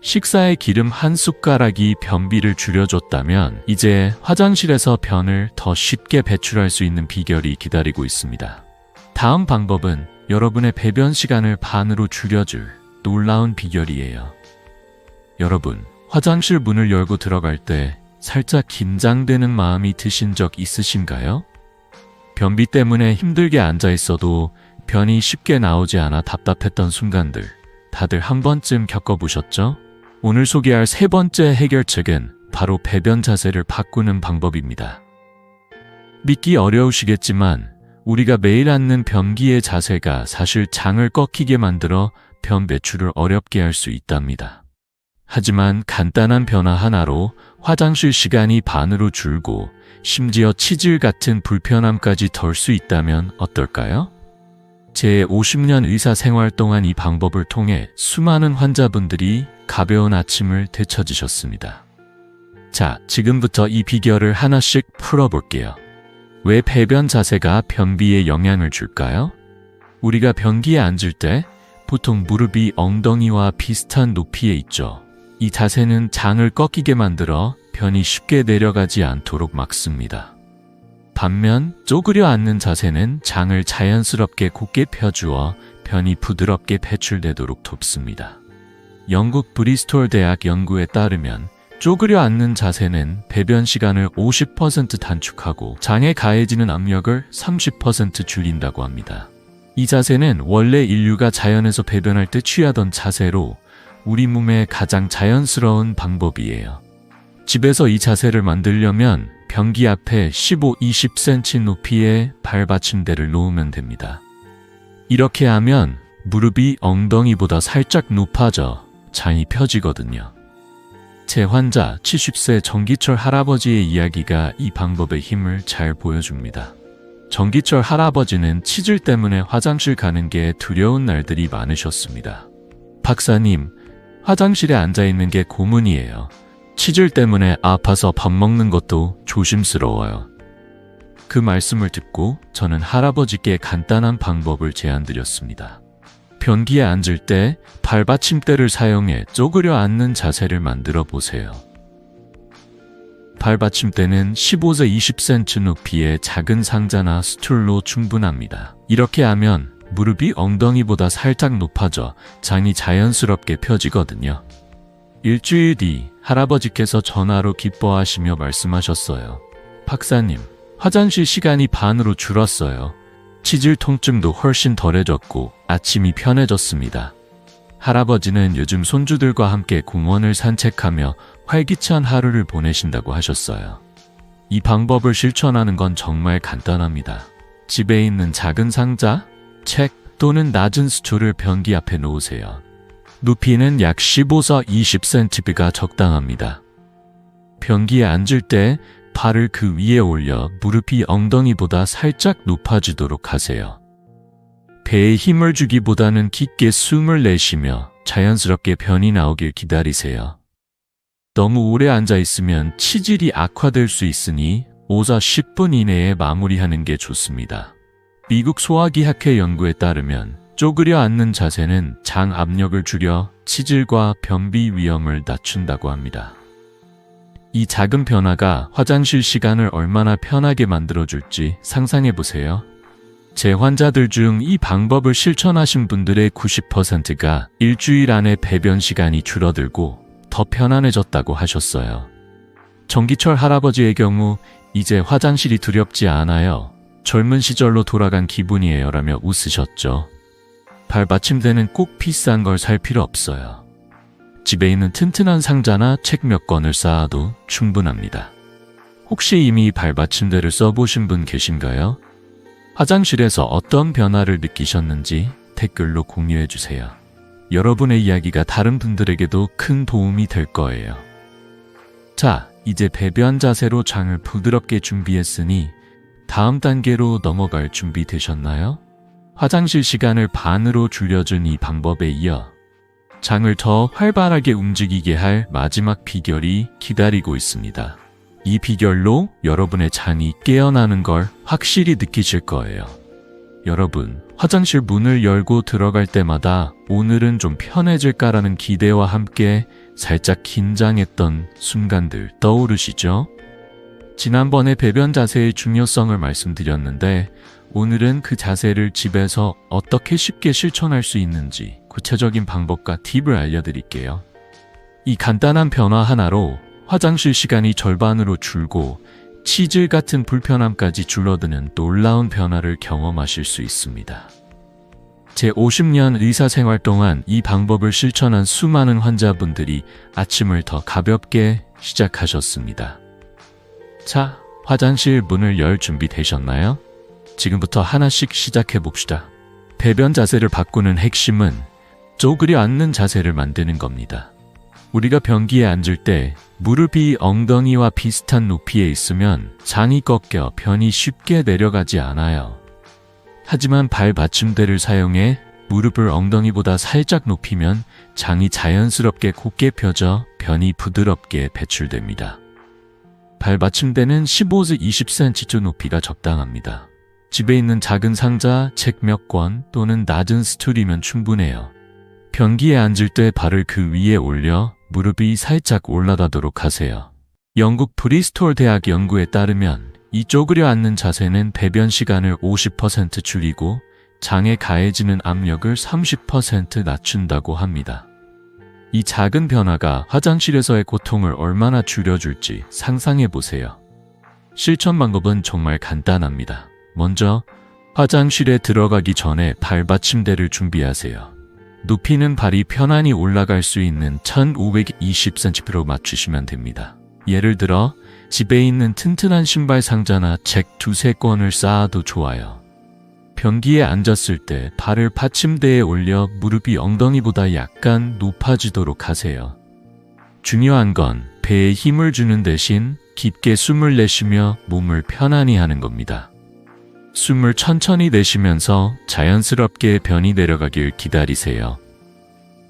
식사에 기름 한 숟가락이 변비를 줄여줬다면 이제 화장실에서 변을 더 쉽게 배출할 수 있는 비결이 기다리고 있습니다. 다음 방법은 여러분의 배변 시간을 반으로 줄여줄 놀라운 비결이에요. 여러분, 화장실 문을 열고 들어갈 때 살짝 긴장되는 마음이 드신 적 있으신가요? 변비 때문에 힘들게 앉아 있어도 변이 쉽게 나오지 않아 답답했던 순간들, 다들 한 번쯤 겪어보셨죠? 오늘 소개할 세 번째 해결책은 바로 배변 자세를 바꾸는 방법입니다. 믿기 어려우시겠지만 우리가 매일 앉는 변기의 자세가 사실 장을 꺾이게 만들어 변 배출을 어렵게 할 수 있답니다. 하지만 간단한 변화 하나로 화장실 시간이 반으로 줄고 심지어 치질 같은 불편함까지 덜 수 있다면 어떨까요? 제 50년 의사 생활 동안 이 방법을 통해 수많은 환자분들이 가벼운 아침을 되찾으셨습니다. 자, 지금부터 이 비결을 하나씩 풀어볼게요. 왜 배변 자세가 변비에 영향을 줄까요? 우리가 변기에 앉을 때 보통 무릎이 엉덩이와 비슷한 높이에 있죠. 이 자세는 장을 꺾이게 만들어 변이 쉽게 내려가지 않도록 막습니다. 반면 쪼그려 앉는 자세는 장을 자연스럽게 곧게 펴주어 변이 부드럽게 배출되도록 돕습니다. 영국 브리스톨 대학 연구에 따르면 쪼그려 앉는 자세는 배변 시간을 50% 단축하고 장에 가해지는 압력을 30% 줄인다고 합니다. 이 자세는 원래 인류가 자연에서 배변할 때 취하던 자세로 우리 몸에 가장 자연스러운 방법이에요. 집에서 이 자세를 만들려면 변기 앞에 15-20cm 높이의 발받침대를 놓으면 됩니다. 이렇게 하면 무릎이 엉덩이보다 살짝 높아져 장이 펴지거든요. 제 환자 70세 정기철 할아버지의 이야기가 이 방법의 힘을 잘 보여줍니다. 정기철 할아버지는 치질 때문에 화장실 가는 게 두려운 날들이 많으셨습니다. 박사님, 화장실에 앉아있는 게 고문이에요. 치질 때문에 아파서 밥 먹는 것도 조심스러워요. 그 말씀을 듣고 저는 할아버지께 간단한 방법을 제안드렸습니다. 변기에 앉을 때 발받침대를 사용해 쪼그려 앉는 자세를 만들어 보세요. 발받침대는 15-20cm 높이의 작은 상자나 스툴로 충분합니다. 이렇게 하면 무릎이 엉덩이보다 살짝 높아져 장이 자연스럽게 펴지거든요. 일주일 뒤 할아버지께서 전화로 기뻐하시며 말씀하셨어요. 박사님, 화장실 시간이 반으로 줄었어요. 치질 통증도 훨씬 덜해졌고 아침이 편해졌습니다. 할아버지는 요즘 손주들과 함께 공원을 산책하며 활기찬 하루를 보내신다고 하셨어요. 이 방법을 실천하는 건 정말 간단합니다. 집에 있는 작은 상자, 책 또는 낮은 스툴을 변기 앞에 놓으세요. 높이는 약 15-20cm가 적당합니다. 변기에 앉을 때 발을 그 위에 올려 무릎이 엉덩이보다 살짝 높아지도록 하세요. 배에 힘을 주기보다는 깊게 숨을 내쉬며 자연스럽게 변이 나오길 기다리세요. 너무 오래 앉아 있으면 치질이 악화될 수 있으니 5-10분 이내에 마무리하는 게 좋습니다. 미국 소화기학회 연구에 따르면 쪼그려 앉는 자세는 장 압력을 줄여 치질과 변비 위험을 낮춘다고 합니다. 이 작은 변화가 화장실 시간을 얼마나 편하게 만들어줄지 상상해보세요. 제 환자들 중 이 방법을 실천하신 분들의 90%가 일주일 안에 배변 시간이 줄어들고 더 편안해졌다고 하셨어요. 정기철 할아버지의 경우 이제 화장실이 두렵지 않아요. 젊은 시절로 돌아간 기분이에요 라며 웃으셨죠. 발받침대는 꼭 비싼 걸 살 필요 없어요. 집에 있는 튼튼한 상자나 책 몇 권을 쌓아도 충분합니다. 혹시 이미 발받침대를 써보신 분 계신가요? 화장실에서 어떤 변화를 느끼셨는지 댓글로 공유해주세요. 여러분의 이야기가 다른 분들에게도 큰 도움이 될 거예요. 자, 이제 배변 자세로 장을 부드럽게 준비했으니 다음 단계로 넘어갈 준비 되셨나요? 화장실 시간을 반으로 줄여준 이 방법에 이어 장을 더 활발하게 움직이게 할 마지막 비결이 기다리고 있습니다. 이 비결로 여러분의 장이 깨어나는 걸 확실히 느끼실 거예요. 여러분, 화장실 문을 열고 들어갈 때마다 오늘은 좀 편해질까라는 기대와 함께 살짝 긴장했던 순간들 떠오르시죠? 지난번에 배변 자세의 중요성을 말씀드렸는데 오늘은 그 자세를 집에서 어떻게 쉽게 실천할 수 있는지 구체적인 방법과 팁을 알려드릴게요. 이 간단한 변화 하나로 화장실 시간이 절반으로 줄고 치질 같은 불편함까지 줄어드는 놀라운 변화를 경험하실 수 있습니다. 제 50년 의사 생활 동안 이 방법을 실천한 수많은 환자분들이 아침을 더 가볍게 시작하셨습니다. 자, 화장실 문을 열 준비 되셨나요? 지금부터 하나씩 시작해 봅시다. 배변 자세를 바꾸는 핵심은 쪼그려 앉는 자세를 만드는 겁니다. 우리가 변기에 앉을 때 무릎이 엉덩이와 비슷한 높이에 있으면 장이 꺾여 변이 쉽게 내려가지 않아요. 하지만 발 받침대를 사용해 무릎을 엉덩이보다 살짝 높이면 장이 자연스럽게 곧게 펴져 변이 부드럽게 배출됩니다. 발 받침대는 15에서 20cm 높이가 적당합니다. 집에 있는 작은 상자, 책 몇 권 또는 낮은 스툴이면 충분해요. 변기에 앉을 때 발을 그 위에 올려 무릎이 살짝 올라가도록 하세요. 영국 브리스톨 대학 연구에 따르면 이 쪼그려 앉는 자세는 배변 시간을 50% 줄이고 장에 가해지는 압력을 30% 낮춘다고 합니다. 이 작은 변화가 화장실에서의 고통을 얼마나 줄여줄지 상상해 보세요. 실천 방법은 정말 간단합니다. 먼저 화장실에 들어가기 전에 발 받침대를 준비하세요. 높이는 발이 편안히 올라갈 수 있는 1520cm로 맞추시면 됩니다. 예를 들어 집에 있는 튼튼한 신발 상자나 책 두세 권을 쌓아도 좋아요. 변기에 앉았을 때 발을 받침대에 올려 무릎이 엉덩이보다 약간 높아지도록 하세요. 중요한 건 배에 힘을 주는 대신 깊게 숨을 내쉬며 몸을 편안히 하는 겁니다. 숨을 천천히 내쉬면서 자연스럽게 변이 내려가길 기다리세요.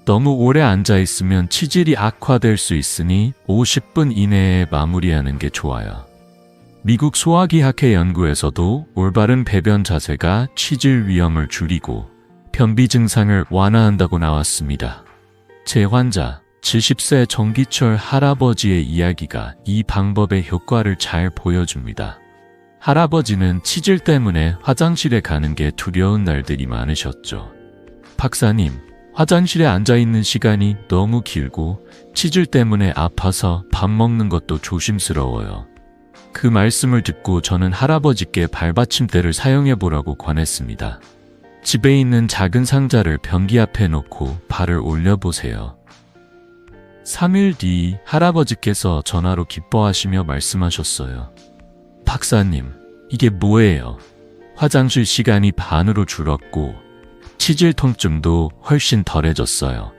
너무 오래 앉아 있으면 치질이 악화될 수 있으니 50분 이내에 마무리하는 게 좋아요. 미국 소화기학회 연구에서도 올바른 배변 자세가 치질 위험을 줄이고 변비 증상을 완화한다고 나왔습니다. 제 환자 70세 정기철 할아버지의 이야기가 이 방법의 효과를 잘 보여줍니다. 할아버지는 치질 때문에 화장실에 가는 게 두려운 날들이 많으셨죠. 박사님, 화장실에 앉아있는 시간이 너무 길고 치질 때문에 아파서 밥 먹는 것도 조심스러워요. 그 말씀을 듣고 저는 할아버지께 발받침대를 사용해보라고 권했습니다. 집에 있는 작은 상자를 변기 앞에 놓고 발을 올려보세요. 3일 뒤 할아버지께서 전화로 기뻐하시며 말씀하셨어요. 박사님, 이게 뭐예요? 화장실 시간이 반으로 줄었고 치질 통증도 훨씬 덜해졌어요.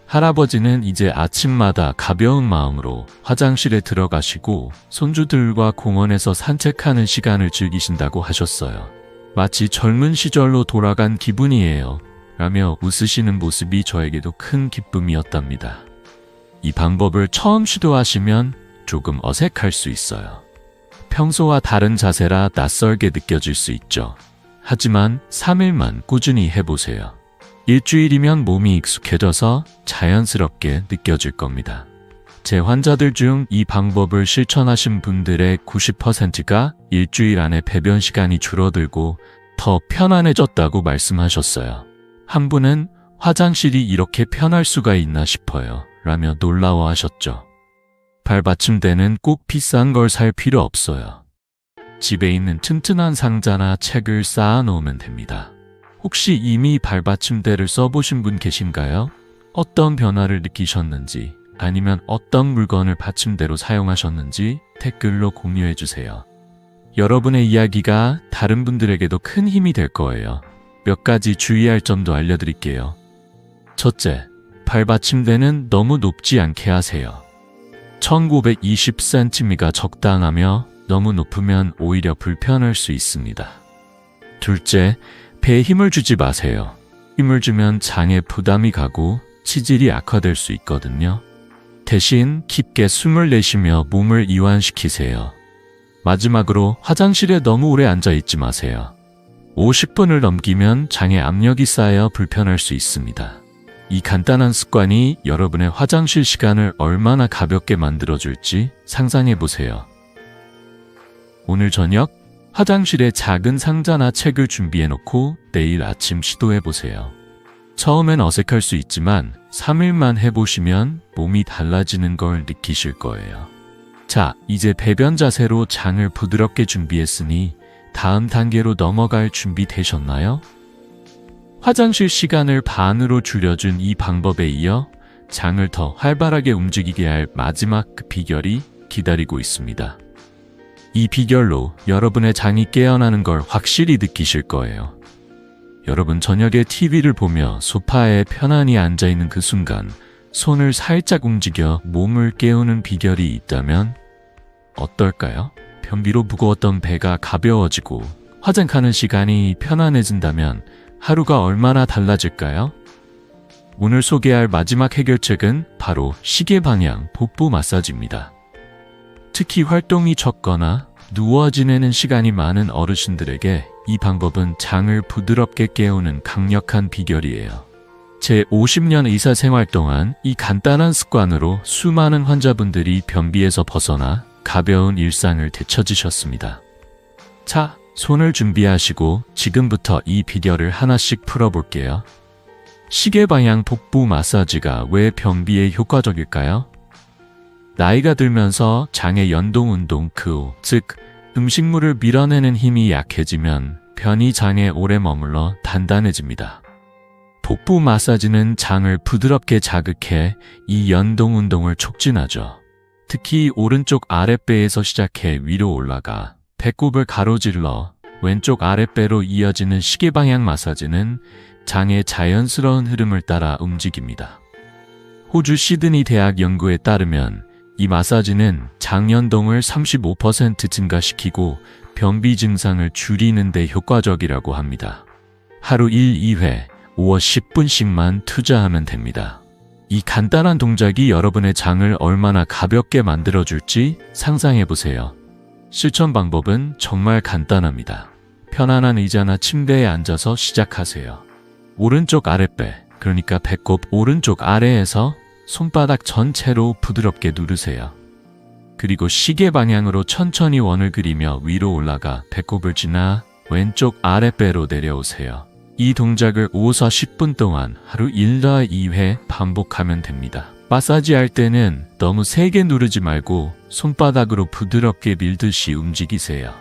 할아버지는 이제 아침마다 가벼운 마음으로 화장실에 들어가시고 손주들과 공원에서 산책하는 시간을 즐기신다고 하셨어요. 마치 젊은 시절로 돌아간 기분이에요. 라며 웃으시는 모습이 저에게도 큰 기쁨이었답니다. 이 방법을 처음 시도하시면 조금 어색할 수 있어요. 평소와 다른 자세라 낯설게 느껴질 수 있죠. 하지만 3일만 꾸준히 해보세요. 일주일이면 몸이 익숙해져서 자연스럽게 느껴질 겁니다. 제 환자들 중 이 방법을 실천하신 분들의 90%가 일주일 안에 배변 시간이 줄어들고 더 편안해졌다고 말씀하셨어요. 한 분은 화장실이 이렇게 편할 수가 있나 싶어요. 라며 놀라워하셨죠. 발받침대는 꼭 비싼 걸 살 필요 없어요. 집에 있는 튼튼한 상자나 책을 쌓아 놓으면 됩니다. 혹시 이미 발받침대를 써보신 분 계신가요? 어떤 변화를 느끼셨는지 아니면 어떤 물건을 받침대로 사용하셨는지 댓글로 공유해주세요. 여러분의 이야기가 다른 분들에게도 큰 힘이 될 거예요. 몇 가지 주의할 점도 알려드릴게요. 첫째, 발받침대는 너무 높지 않게 하세요. 1920cm가 적당하며 너무 높으면 오히려 불편할 수 있습니다. 둘째, 배에 힘을 주지 마세요. 힘을 주면 장에 부담이 가고 치질이 악화될 수 있거든요. 대신 깊게 숨을 내쉬며 몸을 이완시키세요. 마지막으로 화장실에 너무 오래 앉아 있지 마세요. 50분을 넘기면 장에 압력이 쌓여 불편할 수 있습니다. 이 간단한 습관이 여러분의 화장실 시간을 얼마나 가볍게 만들어줄지 상상해보세요. 오늘 저녁 화장실에 작은 상자나 책을 준비해놓고 내일 아침 시도해보세요. 처음엔 어색할 수 있지만 3일만 해보시면 몸이 달라지는 걸 느끼실 거예요. 자, 이제 배변 자세로 장을 부드럽게 준비했으니 다음 단계로 넘어갈 준비 되셨나요? 화장실 시간을 반으로 줄여준 이 방법에 이어 장을 더 활발하게 움직이게 할 마지막 그 비결이 기다리고 있습니다. 이 비결로 여러분의 장이 깨어나는 걸 확실히 느끼실 거예요. 여러분 저녁에 TV를 보며 소파에 편안히 앉아있는 그 순간 손을 살짝 움직여 몸을 깨우는 비결이 있다면 어떨까요? 변비로 무거웠던 배가 가벼워지고 화장 가는 시간이 편안해진다면 하루가 얼마나 달라질까요? 오늘 소개할 마지막 해결책은 바로 시계 방향 복부 마사지입니다. 특히 활동이 적거나 누워 지내는 시간이 많은 어르신들에게 이 방법은 장을 부드럽게 깨우는 강력한 비결이에요. 제 50년 의사 생활 동안 이 간단한 습관으로 수많은 환자분들이 변비에서 벗어나 가벼운 일상을 되찾으셨습니다. 자, 손을 준비하시고 지금부터 이 비결을 하나씩 풀어볼게요. 시계 방향 복부 마사지가 왜 변비에 효과적일까요? 나이가 들면서 장의 연동 운동 즉 음식물을 밀어내는 힘이 약해지면 변이 장에 오래 머물러 단단해집니다. 복부 마사지는 장을 부드럽게 자극해 이 연동 운동을 촉진하죠. 특히 오른쪽 아랫배에서 시작해 위로 올라가 배꼽을 가로질러 왼쪽 아랫배로 이어지는 시계 방향 마사지는 장의 자연스러운 흐름을 따라 움직입니다. 호주 시드니 대학 연구에 따르면 이 마사지는 장 연동을 35% 증가시키고 변비 증상을 줄이는 데 효과적이라고 합니다. 하루 1, 2회, 5월 10분씩만 투자하면 됩니다. 이 간단한 동작이 여러분의 장을 얼마나 가볍게 만들어줄지 상상해보세요. 실천 방법은 정말 간단합니다. 편안한 의자나 침대에 앉아서 시작하세요. 오른쪽 아랫배, 그러니까 배꼽 오른쪽 아래에서 손바닥 전체로 부드럽게 누르세요. 그리고 시계 방향으로 천천히 원을 그리며 위로 올라가 배꼽을 지나 왼쪽 아랫배로 내려오세요. 이 동작을 5에서 10분 동안 하루 1나 2회 반복하면 됩니다. 마사지 할 때는 너무 세게 누르지 말고 손바닥으로 부드럽게 밀듯이 움직이세요.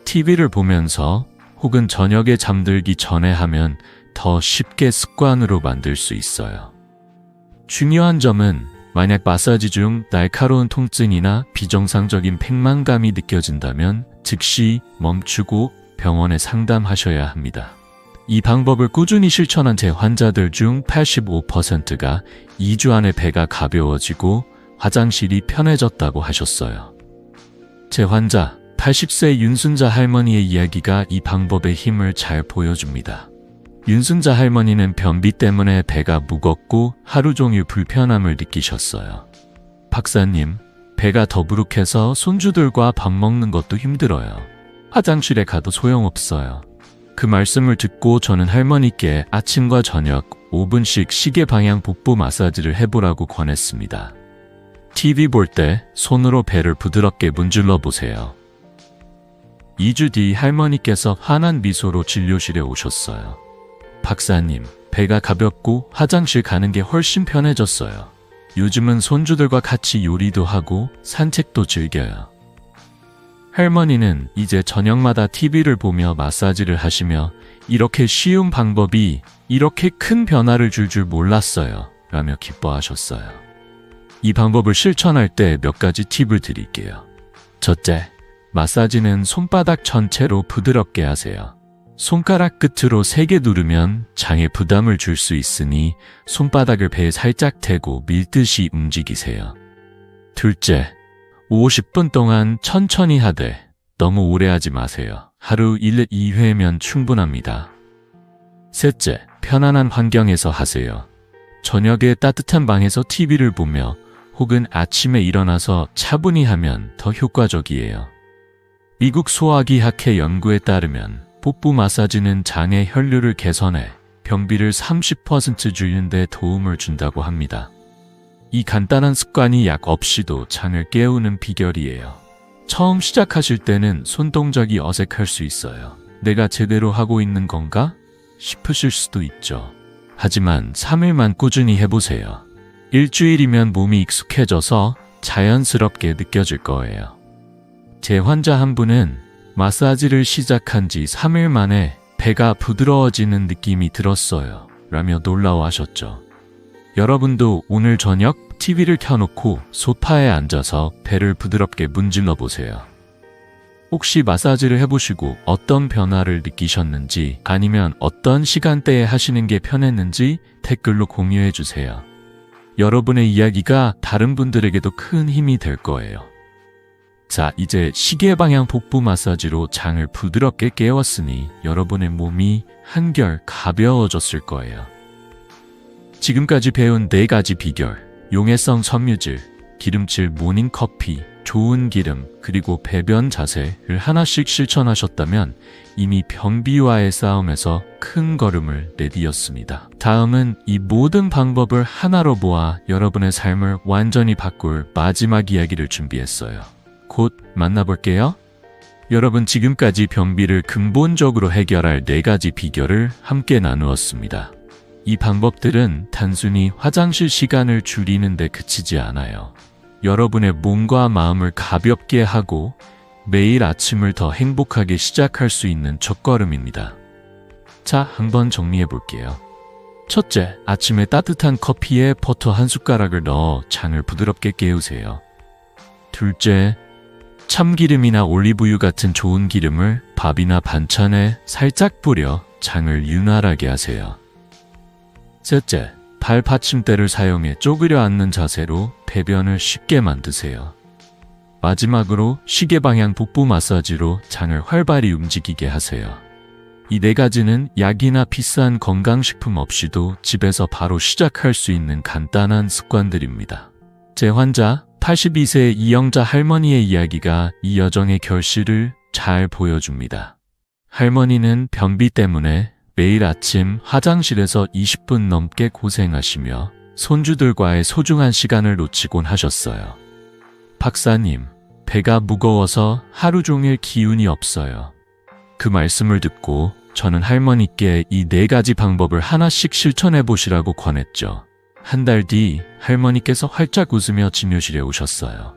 TV를 보면서 혹은 저녁에 잠들기 전에 하면 더 쉽게 습관으로 만들 수 있어요. 중요한 점은 만약 마사지 중 날카로운 통증이나 비정상적인 팽만감이 느껴진다면 즉시 멈추고 병원에 상담하셔야 합니다. 이 방법을 꾸준히 실천한 제 환자들 중 85%가 2주 안에 배가 가벼워지고 화장실이 편해졌다고 하셨어요. 제 환자 80세 윤순자 할머니의 이야기가 이 방법의 힘을 잘 보여줍니다. 윤순자 할머니는 변비 때문에 배가 무겁고 하루 종일 불편함을 느끼셨어요. 박사님, 배가 더부룩해서 손주들과 밥 먹는 것도 힘들어요. 화장실에 가도 소용없어요. 그 말씀을 듣고 저는 할머니께 아침과 저녁 5분씩 시계 방향 복부 마사지를 해보라고 권했습니다. TV 볼 때 손으로 배를 부드럽게 문질러 보세요. 2주 뒤 할머니께서 환한 미소로 진료실에 오셨어요. 박사님, 배가 가볍고 화장실 가는 게 훨씬 편해졌어요. 요즘은 손주들과 같이 요리도 하고 산책도 즐겨요. 할머니는 이제 저녁마다 TV를 보며 마사지를 하시며 이렇게 쉬운 방법이 이렇게 큰 변화를 줄 줄 몰랐어요. 라며 기뻐하셨어요. 이 방법을 실천할 때 몇 가지 팁을 드릴게요. 첫째, 마사지는 손바닥 전체로 부드럽게 하세요. 손가락 끝으로 세게 누르면 장에 부담을 줄 수 있으니 손바닥을 배에 살짝 대고 밀듯이 움직이세요. 둘째, 50분 동안 천천히 하되 너무 오래 하지 마세요. 하루 1, 2회면 충분합니다. 셋째, 편안한 환경에서 하세요. 저녁에 따뜻한 방에서 TV를 보며 혹은 아침에 일어나서 차분히 하면 더 효과적이에요. 미국 소화기 학회 연구에 따르면 복부 마사지는 장의 혈류를 개선해 변비를 30% 줄이는 데 도움을 준다고 합니다. 이 간단한 습관이 약 없이도 장을 깨우는 비결이에요. 처음 시작하실 때는 손동작이 어색할 수 있어요. 내가 제대로 하고 있는 건가? 싶으실 수도 있죠. 하지만 3일만 꾸준히 해보세요. 일주일이면 몸이 익숙해져서 자연스럽게 느껴질 거예요. 제 환자 한 분은 마사지를 시작한 지 3일 만에 배가 부드러워지는 느낌이 들었어요. 라며 놀라워하셨죠. 여러분도 오늘 저녁 TV를 켜놓고 소파에 앉아서 배를 부드럽게 문질러 보세요. 혹시 마사지를 해보시고 어떤 변화를 느끼셨는지 아니면 어떤 시간대에 하시는 게 편했는지 댓글로 공유해 주세요. 여러분의 이야기가 다른 분들에게도 큰 힘이 될 거예요. 자, 이제 시계 방향 복부 마사지로 장을 부드럽게 깨웠으니 여러분의 몸이 한결 가벼워졌을 거예요. 지금까지 배운 4가지 비결, 용해성 섬유질, 기름칠 모닝커피, 좋은 기름, 그리고 배변 자세를 하나씩 실천하셨다면 이미 변비와의 싸움에서 큰 걸음을 내디뎠습니다. 다음은 이 모든 방법을 하나로 모아 여러분의 삶을 완전히 바꿀 마지막 이야기를 준비했어요. 곧 만나볼게요. 여러분, 지금까지 변비를 근본적으로 해결할 4가지 비결을 함께 나누었습니다. 이 방법들은 단순히 화장실 시간을 줄이는 데 그치지 않아요. 여러분의 몸과 마음을 가볍게 하고 매일 아침을 더 행복하게 시작할 수 있는 첫걸음입니다. 자, 한번 정리해 볼게요. 첫째, 아침에 따뜻한 커피에 버터 한 숟가락을 넣어 장을 부드럽게 깨우세요. 둘째, 참기름이나 올리브유 같은 좋은 기름을 밥이나 반찬에 살짝 뿌려 장을 윤활하게 하세요. 셋째, 발 받침대를 사용해 쪼그려 앉는 자세로 배변을 쉽게 만드세요. 마지막으로 시계 방향 복부 마사지로 장을 활발히 움직이게 하세요. 이 4가지는 약이나 비싼 건강식품 없이도 집에서 바로 시작할 수 있는 간단한 습관들입니다. 제 환자 82세 이영자 할머니의 이야기가 이 여정의 결실을 잘 보여줍니다. 할머니는 변비 때문에 매일 아침 화장실에서 20분 넘게 고생하시며 손주들과의 소중한 시간을 놓치곤 하셨어요. 박사님, 배가 무거워서 하루 종일 기운이 없어요. 그 말씀을 듣고 저는 할머니께 이 4가지 방법을 하나씩 실천해 보시라고 권했죠. 한 달 뒤 할머니께서 활짝 웃으며 진료실에 오셨어요.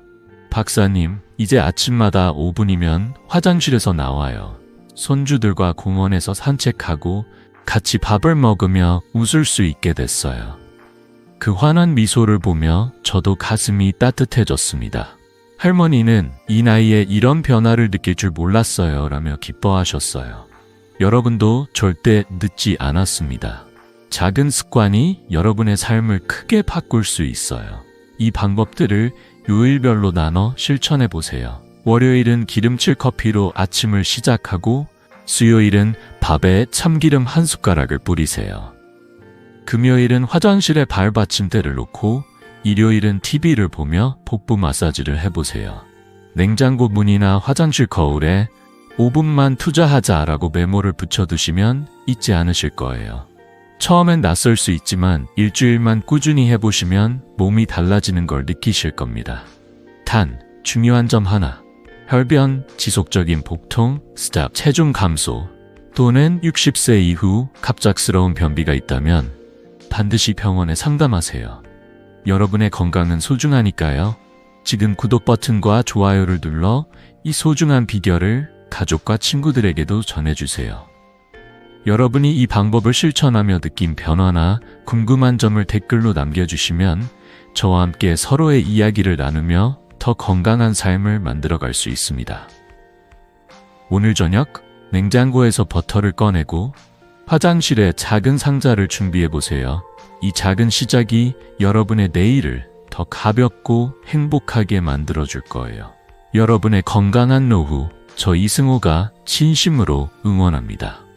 박사님, 이제 아침마다 5분이면 화장실에서 나와요. 손주들과 공원에서 산책하고 같이 밥을 먹으며 웃을 수 있게 됐어요. 그 환한 미소를 보며 저도 가슴이 따뜻해졌습니다. 할머니는 이 나이에 이런 변화를 느낄 줄 몰랐어요 라며 기뻐하셨어요. 여러분도 절대 늦지 않았습니다. 작은 습관이 여러분의 삶을 크게 바꿀 수 있어요. 이 방법들을 요일별로 나눠 실천해 보세요. 월요일은 기름칠 커피로 아침을 시작하고 수요일은 밥에 참기름 한 숟가락을 뿌리세요. 금요일은 화장실에 발 받침대를 놓고 일요일은 TV를 보며 복부 마사지를 해보세요. 냉장고 문이나 화장실 거울에 5분만 투자하자라고 메모를 붙여두시면 잊지 않으실 거예요. 처음엔 낯설 수 있지만 일주일만 꾸준히 해보시면 몸이 달라지는 걸 느끼실 겁니다. 단, 중요한 점 하나. 혈변, 지속적인 복통, 스탑, 체중 감소 또는 60세 이후 갑작스러운 변비가 있다면 반드시 병원에 상담하세요. 여러분의 건강은 소중하니까요. 지금 구독 버튼과 좋아요를 눌러 이 소중한 비결을 가족과 친구들에게도 전해주세요. 여러분이 이 방법을 실천하며 느낀 변화나 궁금한 점을 댓글로 남겨주시면 저와 함께 서로의 이야기를 나누며 더 건강한 삶을 만들어갈 수 있습니다. 오늘 저녁 냉장고에서 버터를 꺼내고 화장실에 작은 상자를 준비해보세요. 이 작은 시작이 여러분의 내일을 더 가볍고 행복하게 만들어줄 거예요. 여러분의 건강한 노후, 저 이승호가 진심으로 응원합니다.